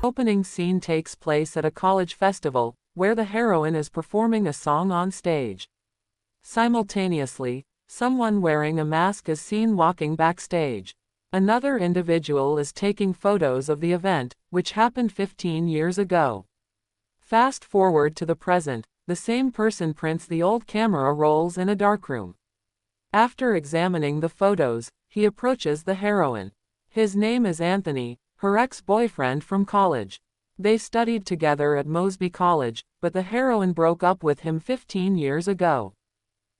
Opening scene takes place at a college festival, where the heroine is performing a song on stage. Simultaneously, someone wearing a mask is seen walking backstage. Another individual is taking photos of the event, which happened 15 years ago. Fast forward to the present, the same person prints the old camera rolls in a darkroom. After examining the photos, he approaches the heroine. His name is Anthony, her ex-boyfriend from college. They studied together at Mosby College, but the heroine broke up with him 15 years ago.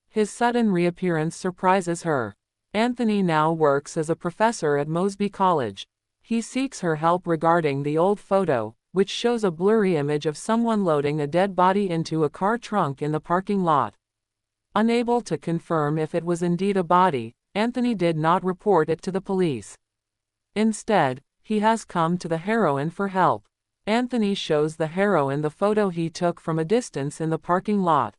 His sudden reappearance surprises her. Anthony now works as a professor at Mosby College. He seeks her help regarding the old photo, which shows a blurry image of someone loading a dead body into a car trunk in the parking lot. Unable to confirm if it was indeed a body, Anthony did not report it to the police. Instead, he has come to the heroine for help. Anthony shows the heroine the photo he took from a distance in the parking lot.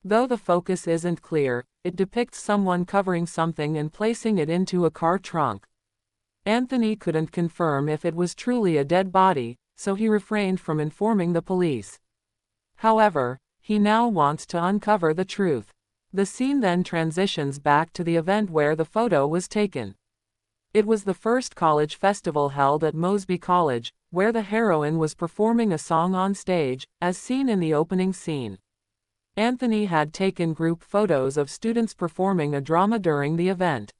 Though the focus isn't clear, it depicts someone covering something and placing it into a car trunk. Anthony couldn't confirm if it was truly a dead body, so he refrained from informing the police. However, he now wants to uncover the truth. The scene then transitions back to the event where the photo was taken. It was the first college festival held at Mosby College, where the heroine was performing a song on stage, as seen in the opening scene. Anthony had taken group photos of students performing a drama during the event.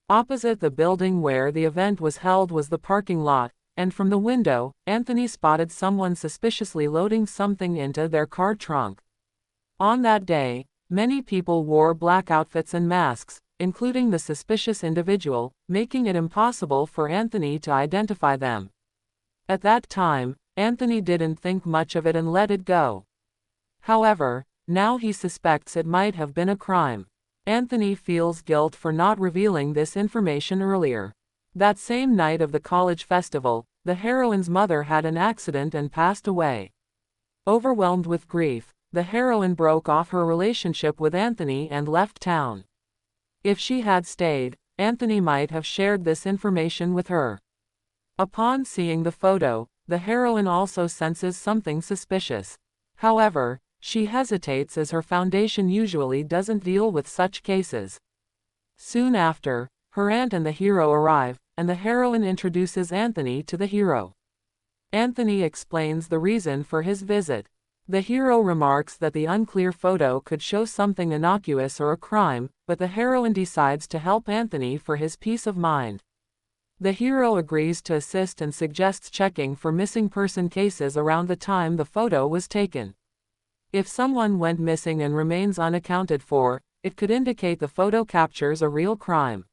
Opposite the building where the event was held was the parking lot, and from the window, Anthony spotted someone suspiciously loading something into their car trunk. On that day, many people wore black outfits and masks, including the suspicious individual, making it impossible for Anthony to identify them. At that time, Anthony didn't think much of it and let it go. However, now he suspects it might have been a crime. Anthony feels guilt for not revealing this information earlier. That same night of the college festival, the heroine's mother had an accident and passed away. Overwhelmed with grief, the heroine broke off her relationship with Anthony and left town. If she had stayed, Anthony might have shared this information with her. Upon seeing the photo, the heroine also senses something suspicious. However, she hesitates as her foundation usually doesn't deal with such cases. Soon after, her aunt and the hero arrive, and the heroine introduces Anthony to the hero. Anthony explains the reason for his visit. The hero remarks that the unclear photo could show something innocuous or a crime, but the heroine decides to help Anthony for his peace of mind. The hero agrees to assist and suggests checking for missing person cases around the time the photo was taken. If someone went missing and remains unaccounted for, it could indicate the photo captures a real crime.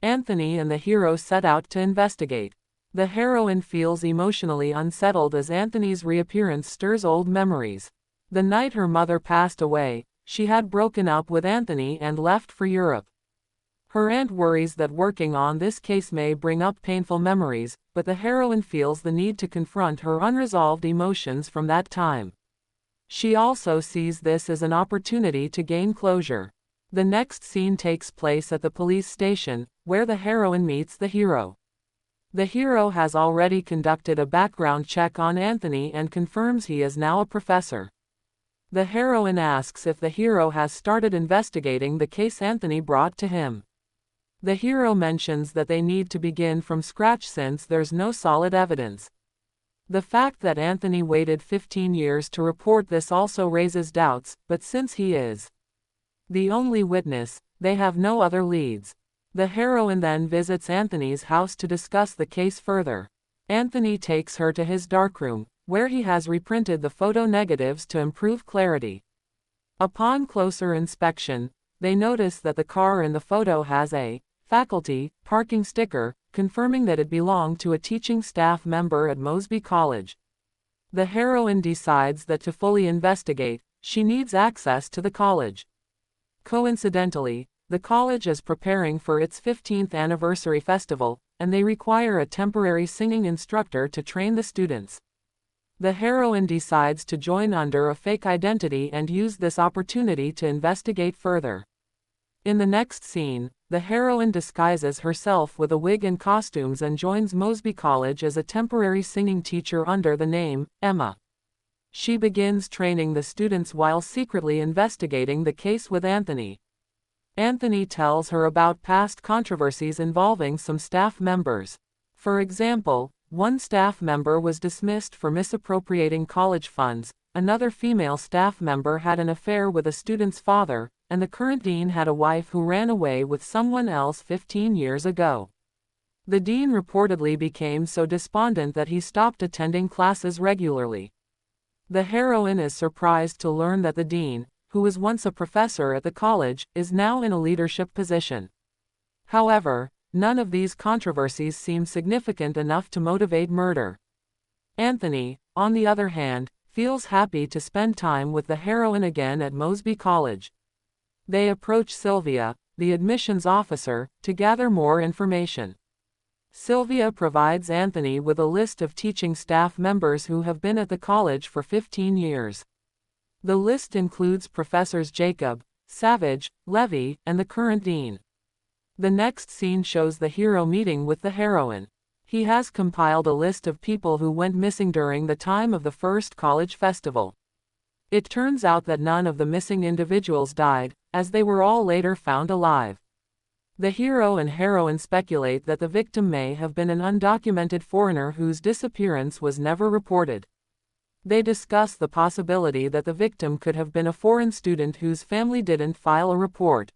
Anthony and the hero set out to investigate. The heroine feels emotionally unsettled as Anthony's reappearance stirs old memories. The night her mother passed away, she had broken up with Anthony and left for Europe. Her aunt worries that working on this case may bring up painful memories, but the heroine feels the need to confront her unresolved emotions from that time. She also sees this as an opportunity to gain closure. The next scene takes place at the police station, where the heroine meets the hero. The hero has already conducted a background check on Anthony and confirms he is now a professor. The heroine asks if the hero has started investigating the case Anthony brought to him. The hero mentions that they need to begin from scratch since there's no solid evidence. The fact that Anthony waited 15 years to report this also raises doubts, but since he is the only witness, they have no other leads. The heroine then visits Anthony's house to discuss the case further. Anthony takes her to his darkroom, where he has reprinted the photo negatives to improve clarity. Upon closer inspection, they notice that the car in the photo has a faculty parking sticker, confirming that it belonged to a teaching staff member at Mosby College. The heroine decides that to fully investigate, she needs access to the college. Coincidentally, the college is preparing for its 15th anniversary festival, and they require a temporary singing instructor to train the students. The heroine decides to join under a fake identity and use this opportunity to investigate further. In the next scene, the heroine disguises herself with a wig and costumes and joins Mosby College as a temporary singing teacher under the name Emma. She begins training the students while secretly investigating the case with Anthony. Anthony tells her about past controversies involving some staff members. For example, one staff member was dismissed for misappropriating college funds, another female staff member had an affair with a student's father, and the current dean had a wife who ran away with someone else 15 years ago. The dean reportedly became so despondent that he stopped attending classes regularly. The heroine is surprised to learn that the dean, who was once a professor at the college, is now in a leadership position. However, none of these controversies seem significant enough to motivate murder. Anthony, on the other hand, feels happy to spend time with the heroine again at Mosby College. They approach Sylvia, the admissions officer, to gather more information. Sylvia provides Anthony with a list of teaching staff members who have been at the college for 15 years. The list includes Professors Jacob, Savage, Levy, and the current dean. The next scene shows the hero meeting with the heroine. He has compiled a list of people who went missing during the time of the first college festival. It turns out that none of the missing individuals died, as they were all later found alive. The hero and heroine speculate that the victim may have been an undocumented foreigner whose disappearance was never reported. They discuss the possibility that the victim could have been a foreign student whose family didn't file a report.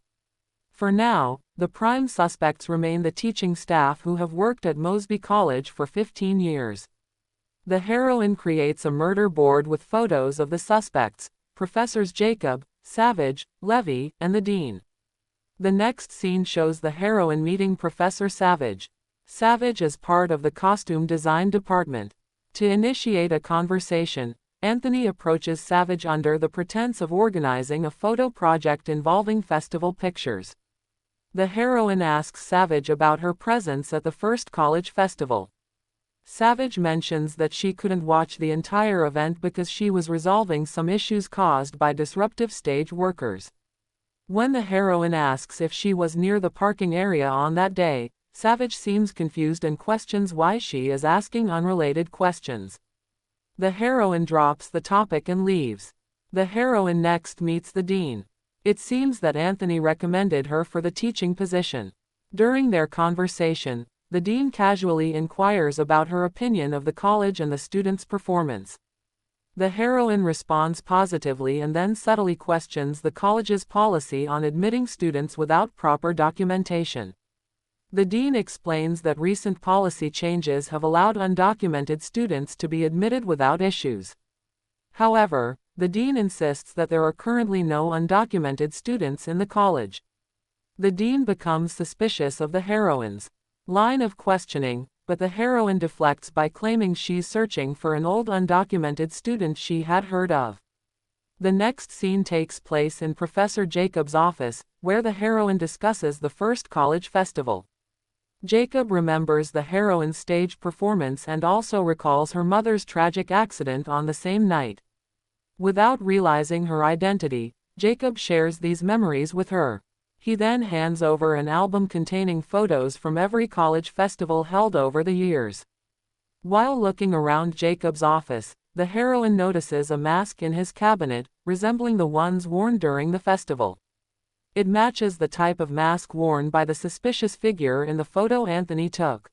For now, the prime suspects remain the teaching staff who have worked at Mosby College for 15 years. The heroine creates a murder board with photos of the suspects, Professors Jacob, Savage, Levy, and the dean. The next scene shows the heroine meeting Professor Savage. Savage is part of the costume design department. To initiate a conversation, Anthony approaches Savage under the pretense of organizing a photo project involving festival pictures. The heroine asks Savage about her presence at the first college festival. Savage mentions that she couldn't watch the entire event because she was resolving some issues caused by disruptive stage workers. When the heroine asks if she was near the parking area on that day, Savage seems confused and questions why she is asking unrelated questions. The heroine drops the topic and leaves. The heroine next meets the dean. It seems that Anthony recommended her for the teaching position. During their conversation, the dean casually inquires about her opinion of the college and the students' performance. The heroine responds positively and then subtly questions the college's policy on admitting students without proper documentation. The dean explains that recent policy changes have allowed undocumented students to be admitted without issues. However, the dean insists that there are currently no undocumented students in the college. The dean becomes suspicious of the heroine's line of questioning, but the heroine deflects by claiming she's searching for an old undocumented student she had heard of. The next scene takes place in Professor Jacob's office, where the heroine discusses the first college festival. Jacob remembers the heroine's stage performance and also recalls her mother's tragic accident on the same night. Without realizing her identity, Jacob shares these memories with her. He then hands over an album containing photos from every college festival held over the years. While looking around Jacob's office, the heroine notices a mask in his cabinet, resembling the ones worn during the festival. It matches the type of mask worn by the suspicious figure in the photo Anthony took.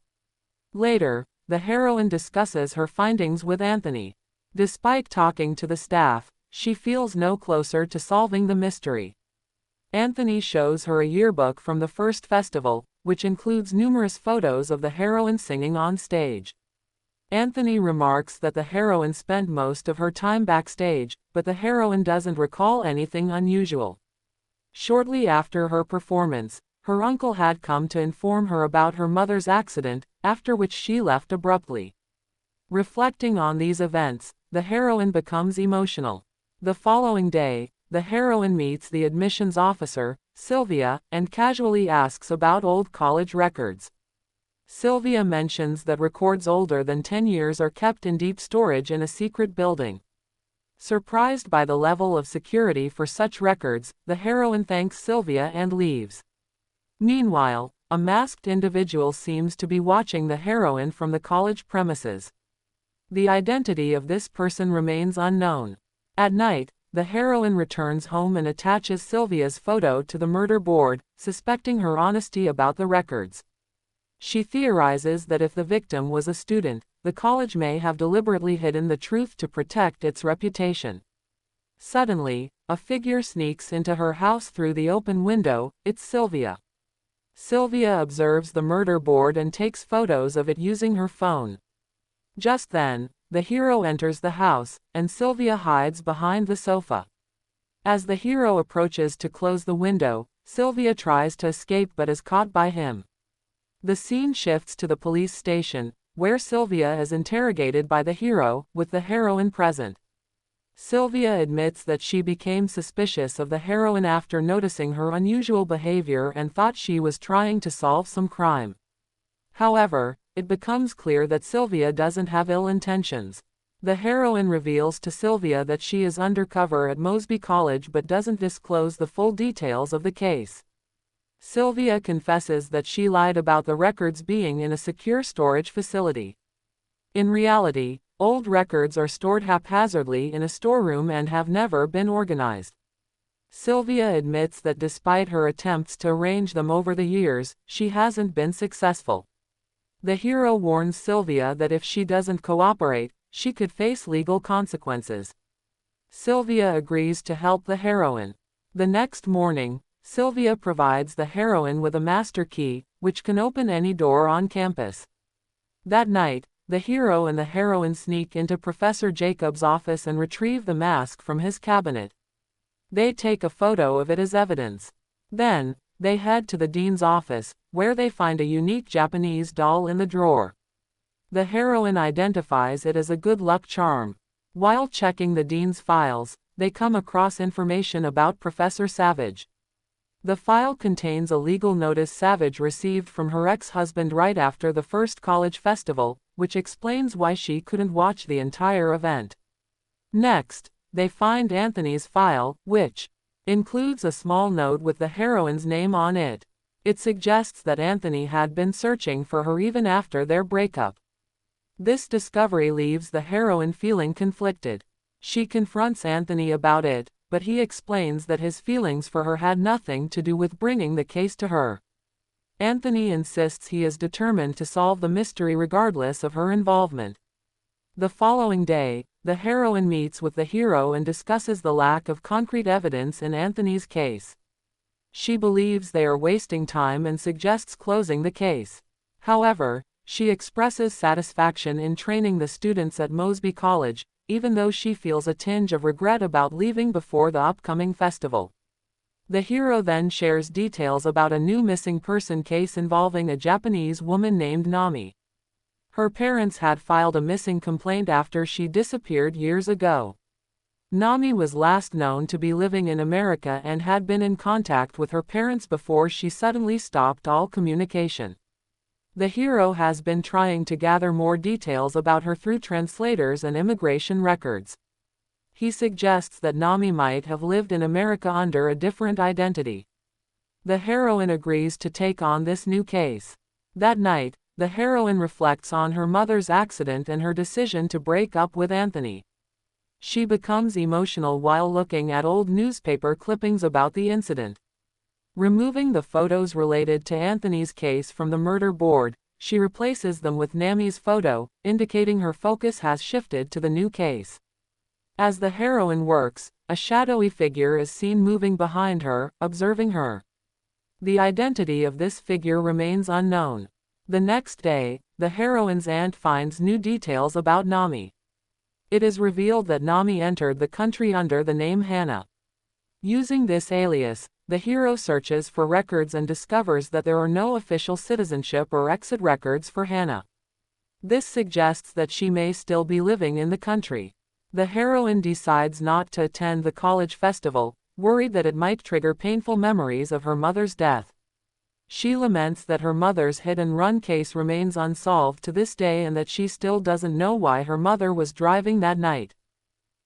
Later, the heroine discusses her findings with Anthony. Despite talking to the staff, she feels no closer to solving the mystery. Anthony shows her a yearbook from the first festival, which includes numerous photos of the heroine singing on stage. Anthony remarks that the heroine spent most of her time backstage, but the heroine doesn't recall anything unusual. Shortly after her performance, her uncle had come to inform her about her mother's accident, after which she left abruptly. Reflecting on these events, the heroine becomes emotional. The following day, the heroine meets the admissions officer, Sylvia, and casually asks about old college records. Sylvia mentions that records older than 10 years are kept in deep storage in a secret building. Surprised by the level of security for such records, the heroine thanks Sylvia and leaves. Meanwhile, a masked individual seems to be watching the heroine from the college premises. The identity of this person remains unknown. At night, the heroine returns home and attaches Sylvia's photo to the murder board, suspecting her honesty about the records. She theorizes that if the victim was a student, the college may have deliberately hidden the truth to protect its reputation. Suddenly, a figure sneaks into her house through the open window. It's Sylvia. Sylvia observes the murder board and takes photos of it using her phone. Just then, the hero enters the house, and Sylvia hides behind the sofa. As the hero approaches to close the window, Sylvia tries to escape but is caught by him. The scene shifts to the police station, where Sylvia is interrogated by the hero, with the heroine present. Sylvia admits that she became suspicious of the heroine after noticing her unusual behavior and thought she was trying to solve some crime. However, it becomes clear that Sylvia doesn't have ill intentions. The heroine reveals to Sylvia that she is undercover at Mosby College but doesn't disclose the full details of the case. Sylvia confesses that she lied about the records being in a secure storage facility. In reality, old records are stored haphazardly in a storeroom and have never been organized. Sylvia admits that despite her attempts to arrange them over the years, she hasn't been successful. The hero warns Sylvia that if she doesn't cooperate, she could face legal consequences. Sylvia agrees to help the heroine. The next morning, Sylvia provides the heroine with a master key, which can open any door on campus. That night, the hero and the heroine sneak into Professor Jacobs' office and retrieve the mask from his cabinet. They take a photo of it as evidence. Then, they head to the dean's office, where they find a unique Japanese doll in the drawer. The heroine identifies it as a good luck charm. While checking the dean's files, they come across information about Professor Savage. The file contains a legal notice Savage received from her ex-husband right after the first college festival, which explains why she couldn't watch the entire event. Next, they find Anthony's file, which includes a small note with the heroine's name on it. It suggests that Anthony had been searching for her even after their breakup. This discovery leaves the heroine feeling conflicted. She confronts Anthony about it, but he explains that his feelings for her had nothing to do with bringing the case to her. Anthony insists he is determined to solve the mystery regardless of her involvement. The following day, the heroine meets with the hero and discusses the lack of concrete evidence in Anthony's case. She believes they are wasting time and suggests closing the case. However, she expresses satisfaction in training the students at Mosby College, even though she feels a tinge of regret about leaving before the upcoming festival. The hero then shares details about a new missing person case involving a Japanese woman named Nami. Her parents had filed a missing complaint after she disappeared years ago. Nami was last known to be living in America and had been in contact with her parents before she suddenly stopped all communication. The hero has been trying to gather more details about her through translators and immigration records. He suggests that Nami might have lived in America under a different identity. The heroine agrees to take on this new case. That night, the heroine reflects on her mother's accident and her decision to break up with Anthony. She becomes emotional while looking at old newspaper clippings about the incident. Removing the photos related to Anthony's case from the murder board, she replaces them with Nami's photo, indicating her focus has shifted to the new case. As the heroine works, a shadowy figure is seen moving behind her, observing her. The identity of this figure remains unknown. The next day, the heroine's aunt finds new details about Nami. It is revealed that Nami entered the country under the name Hannah. Using this alias, the hero searches for records and discovers that there are no official citizenship or exit records for Hannah. This suggests that she may still be living in the country. The heroine decides not to attend the college festival, worried that it might trigger painful memories of her mother's death. She laments that her mother's hit-and-run case remains unsolved to this day and that she still doesn't know why her mother was driving that night.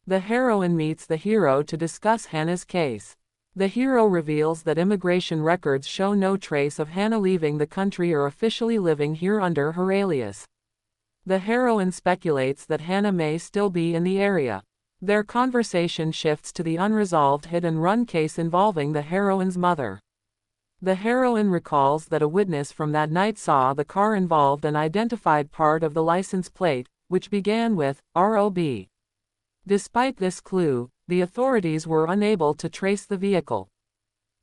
The heroine meets the hero to discuss Hannah's case. The hero reveals that immigration records show no trace of Hannah leaving the country or officially living here under her alias. The heroine speculates that Hannah may still be in the area. Their conversation shifts to the unresolved hit-and-run case involving the heroine's mother. The heroine recalls that a witness from that night saw the car involved and identified part of the license plate, which began with ROB. Despite this clue, the authorities were unable to trace the vehicle.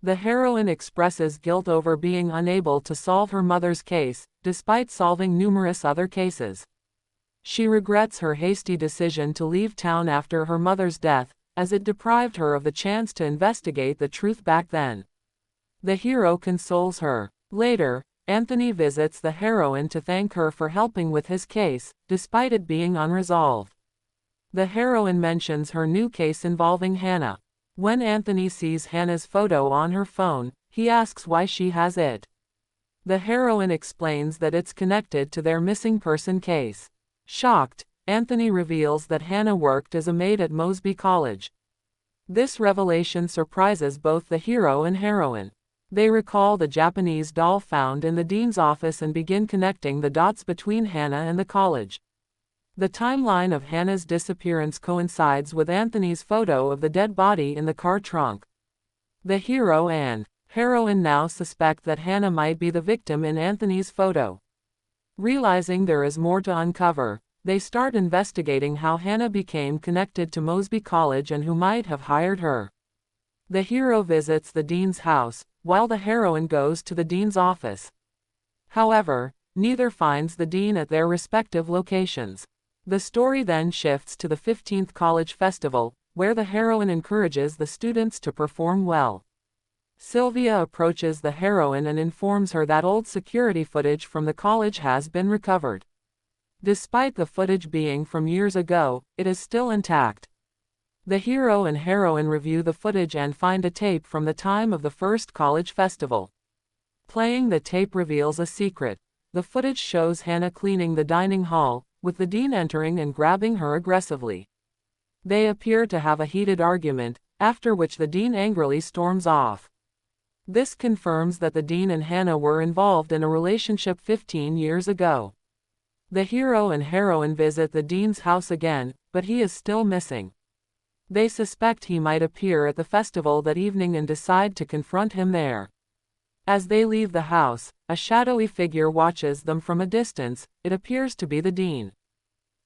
The heroine expresses guilt over being unable to solve her mother's case, despite solving numerous other cases. She regrets her hasty decision to leave town after her mother's death, as it deprived her of the chance to investigate the truth back then. The hero consoles her. Later, Anthony visits the heroine to thank her for helping with his case, despite it being unresolved. The heroine mentions her new case involving Hannah. When Anthony sees Hannah's photo on her phone, he asks why she has it. The heroine explains that it's connected to their missing person case. Shocked, Anthony reveals that Hannah worked as a maid at Mosby College. This revelation surprises both the hero and heroine. They recall the Japanese doll found in the dean's office and begin connecting the dots between Hannah and the college. The timeline of Hannah's disappearance coincides with Anthony's photo of the dead body in the car trunk. The hero and heroine now suspect that Hannah might be the victim in Anthony's photo. Realizing there is more to uncover, they start investigating how Hannah became connected to Mosby College and who might have hired her. The hero visits the dean's house, while the heroine goes to the dean's office. However, neither finds the dean at their respective locations. The story then shifts to the 15th College Festival, where the heroine encourages the students to perform well. Sylvia approaches the heroine and informs her that old security footage from the college has been recovered. Despite the footage being from years ago, it is still intact. The hero and heroine review the footage and find a tape from the time of the first college festival. Playing the tape reveals a secret. The footage shows Hannah cleaning the dining hall, with the dean entering and grabbing her aggressively. They appear to have a heated argument, after which the dean angrily storms off. This confirms that the dean and Hannah were involved in a relationship 15 years ago. The hero and heroine visit the dean's house again, but he is still missing. They suspect he might appear at the festival that evening and decide to confront him there. As they leave the house, a shadowy figure watches them from a distance. It appears to be the dean.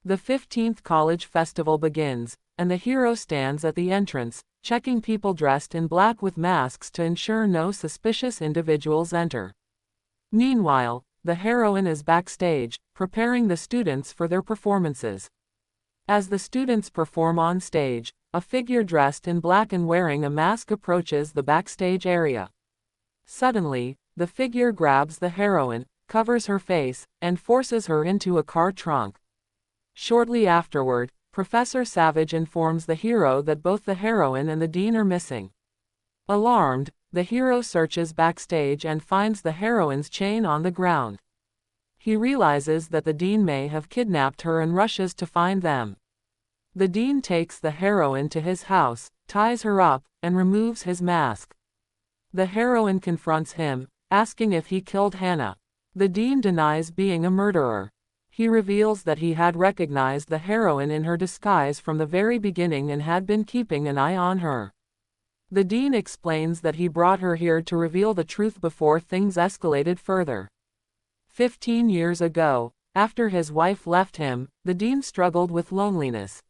The 15th College Festival begins, and the hero stands at the entrance, checking people dressed in black with masks to ensure no suspicious individuals enter. Meanwhile, the heroine is backstage, preparing the students for their performances. As the students perform on stage, a figure dressed in black and wearing a mask approaches the backstage area. Suddenly, the figure grabs the heroine, covers her face, and forces her into a car trunk. Shortly afterward, Professor Savage informs the hero that both the heroine and the dean are missing. Alarmed, the hero searches backstage and finds the heroine's chain on the ground. He realizes that the dean may have kidnapped her and rushes to find them. The dean takes the heroine to his house, ties her up, and removes his mask. The heroine confronts him, asking if he killed Hannah. The dean denies being a murderer. He reveals that he had recognized the heroine in her disguise from the very beginning and had been keeping an eye on her. The dean explains that he brought her here to reveal the truth before things escalated further. 15 years ago, after his wife left him, the dean struggled with loneliness.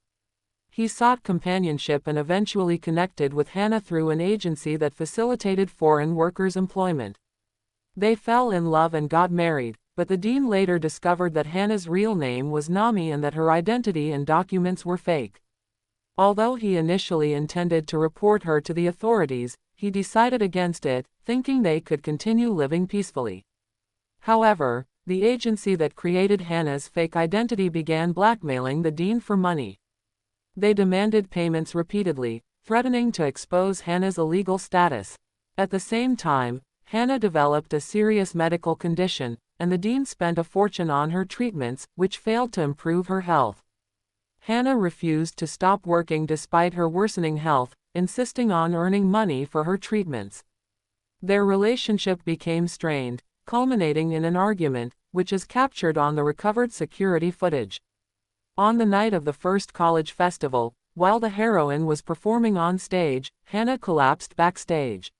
He sought companionship and eventually connected with Hannah through an agency that facilitated foreign workers' employment. They fell in love and got married, but the dean later discovered that Hannah's real name was Nami and that her identity and documents were fake. Although he initially intended to report her to the authorities, he decided against it, thinking they could continue living peacefully. However, the agency that created Hannah's fake identity began blackmailing the dean for money. They demanded payments repeatedly, threatening to expose Hannah's illegal status. At the same time, Hannah developed a serious medical condition, and the dean spent a fortune on her treatments, which failed to improve her health. Hannah refused to stop working despite her worsening health, insisting on earning money for her treatments. Their relationship became strained, culminating in an argument, which is captured on the recovered security footage. On the night of the first college festival, while the heroine was performing on stage, Hannah collapsed backstage.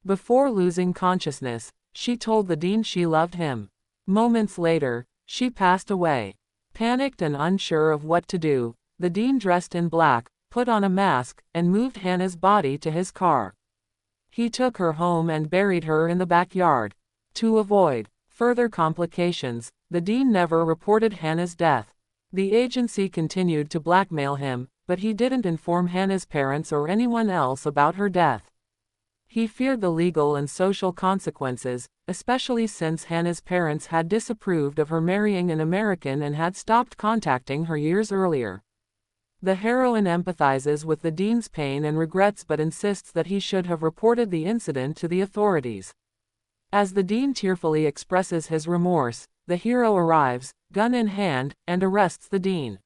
Before losing consciousness, she told the dean she loved him. Moments later, she passed away. Panicked and unsure of what to do, the dean dressed in black, put on a mask, and moved Hannah's body to his car. He took her home and buried her in the backyard. To avoid further complications, the dean never reported Hannah's death. The agency continued to blackmail him, but he didn't inform Hannah's parents or anyone else about her death. He feared the legal and social consequences, especially since Hannah's parents had disapproved of her marrying an American and had stopped contacting her years earlier. The heroine empathizes with the dean's pain and regrets but insists that he should have reported the incident to the authorities. As the dean tearfully expresses his remorse, the hero arrives, gun in hand, and arrests the dean.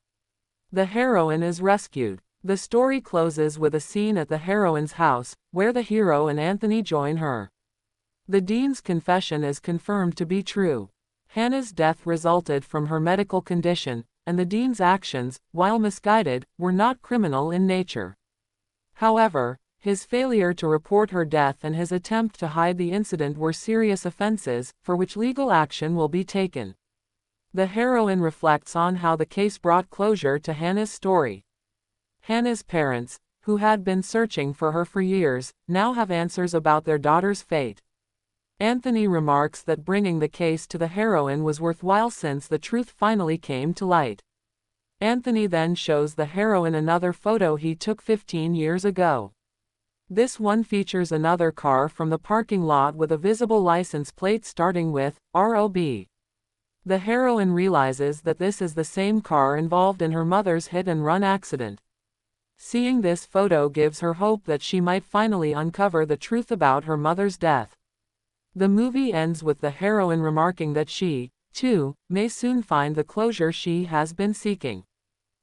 The heroine is rescued. The story closes with a scene at the heroine's house, where the hero and Anthony join her. The dean's confession is confirmed to be true. Hannah's death resulted from her medical condition, and the dean's actions, while misguided, were not criminal in nature. However, his failure to report her death and his attempt to hide the incident were serious offenses, for which legal action will be taken. The heroine reflects on how the case brought closure to Hannah's story. Hannah's parents, who had been searching for her for years, now have answers about their daughter's fate. Anthony remarks that bringing the case to the heroine was worthwhile since the truth finally came to light. Anthony then shows the heroine another photo he took 15 years ago. This one features another car from the parking lot with a visible license plate starting with ROB. The heroine realizes that this is the same car involved in her mother's hit-and-run accident. Seeing this photo gives her hope that she might finally uncover the truth about her mother's death. The movie ends with the heroine remarking that she, too, may soon find the closure she has been seeking.